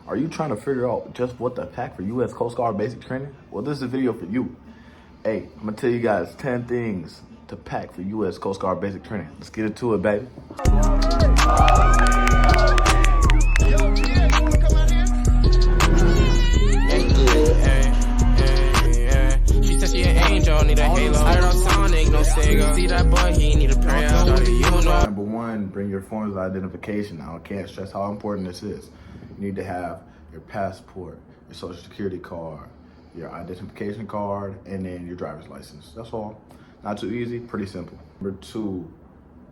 Are you trying to figure out just what to pack for U.S. Coast Guard basic training? Well, this is a video for you. Hey, I'm gonna tell you guys 10 things to pack for U.S. Coast Guard basic training. Let's get into it, baby. She said she an angel, need a halo. I don't Sonic, no Sega. See that boy, he need a prayer. Number one, bring your forms of identification. Now, I can't stress how important this is. You need to have your passport, your social security card, your identification card, and then your driver's license. That's all. Not too easy, pretty simple. Number two,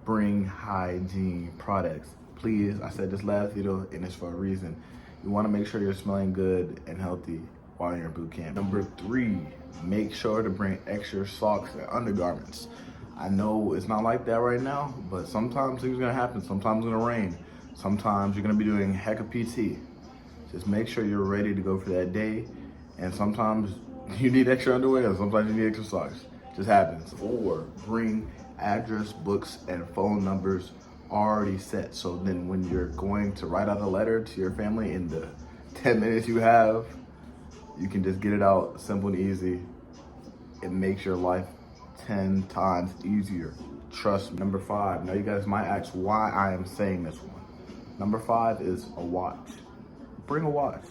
bring hygiene products. Please, I said this last video and it's for a reason. You wanna make sure you're smelling good and healthy while you're in boot camp. Number three, make sure to bring extra socks and undergarments. I know it's not like that right now, but sometimes things are gonna happen. Sometimes it's gonna rain. Sometimes you're gonna be doing heck of PT. Just make sure you're ready to go for that day. And sometimes you need extra underwear, and sometimes you need extra socks. Just happens. Or bring address books and phone numbers already set. So then when you're going to write out a letter to your family in the 10 minutes you have, you can just get it out, simple and easy. It makes your life 10 times easier. Trust me. Number five, now you guys might ask why I am saying this one. Number five is a watch. Bring a watch.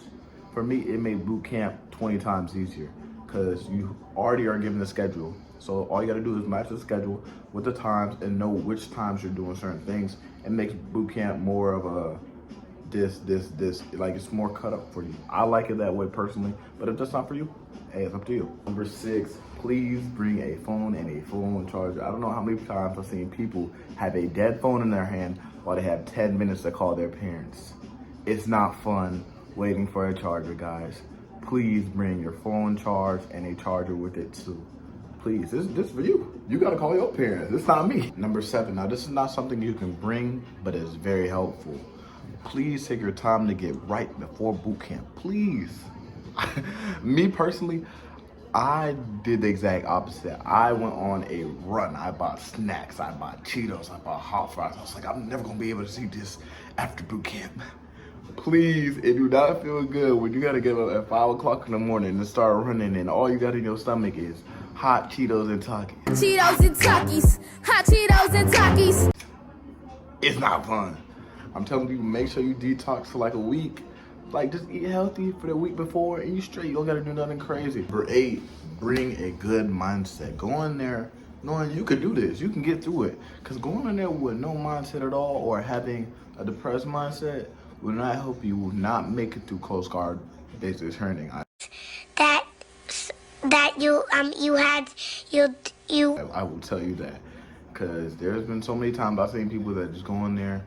For me, it made boot camp 20 times easier because you already are given the schedule. So all you gotta do is match the schedule with the times and know which times you're doing certain things. It makes boot camp more of a this, like it's more cut up for you. I like it that way personally, but if that's not for you, hey, it's up to you. Number six, please bring a phone and a phone charger. I don't know how many times I've seen people have a dead phone in their hand while they have 10 minutes to call their parents. It's not fun waiting for a charger, guys. Please bring your phone charged and a charger with it too. Please, this is for you. You gotta call your parents, it's not me. Number seven, now this is not something you can bring, but it's very helpful. Please take your time to get right before boot camp, please. Me personally, I did the exact opposite. I went on a run. I bought snacks, I bought Cheetos, I bought hot fries. I was like, I'm never gonna be able to see this after boot camp. Please, it do not feel good when you gotta get up at 5 o'clock in the morning and start running and all you got in your stomach is hot Cheetos and Takis. Cheetos and Takis, hot Cheetos and Takis. It's not fun. I'm telling people, make sure you detox for like a week. Like, just eat healthy for the week before and you straight. You don't gotta do nothing crazy. Number eight, bring a good mindset. Go in there knowing you could do this. You can get through it. Because going in there with no mindset at all or having a depressed mindset will not help you, will not make it through Coast Guard basic training. I will tell you that. Because there's been so many times I've seen people that just go in there,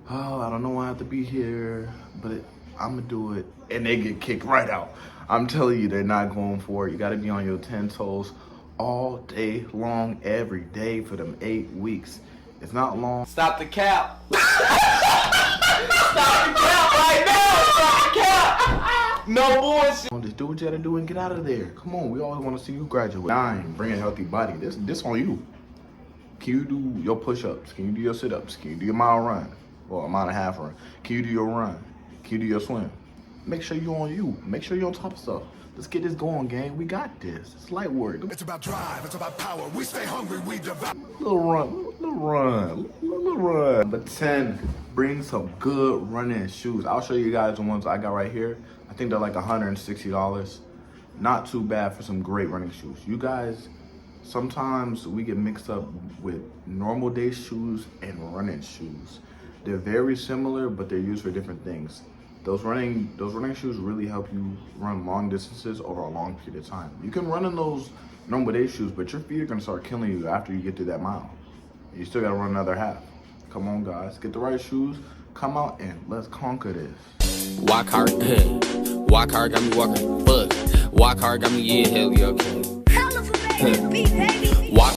oh, I don't know why I have to be here, but I'm gonna do it, and they get kicked right out. I'm telling you, they're not going for it. You gotta be on your 10 toes all day long, every day for them 8 weeks. It's not long. Stop the cap. Stop the cap right now. Stop the cap. No bullshit. Just do what you gotta do and get out of there. Come on, we always wanna see you graduate. 9, bring a healthy body. This on you. Can you do your push-ups? Can you do your sit-ups? Can you do your mile run? Or a mile and a half run? Can you do your run? Can you do your swim? Make sure you're on you. Make sure you're on top of stuff. Let's get this going, gang. We got this. It's light work. It's about drive. It's about power. We stay hungry. We devour. Little run. Number 10, bring some good running shoes. I'll show you guys the ones I got right here. I think they're like $160. Not too bad for some great running shoes. You guys, sometimes we get mixed up with normal day shoes and running shoes. They're very similar, but they're used for different things. Those running shoes really help you run long distances over a long period of time. You can run in those normal day shoes, but your feet are gonna start killing you after you get through that mile. You still gotta run another half. Come on, guys, get the right shoes, come out and let's conquer this. Walk hard, walk hard got me walking, fuck. Walk hard got me, yeah, hell yeah, okay. Hell of a baby, baby. Walk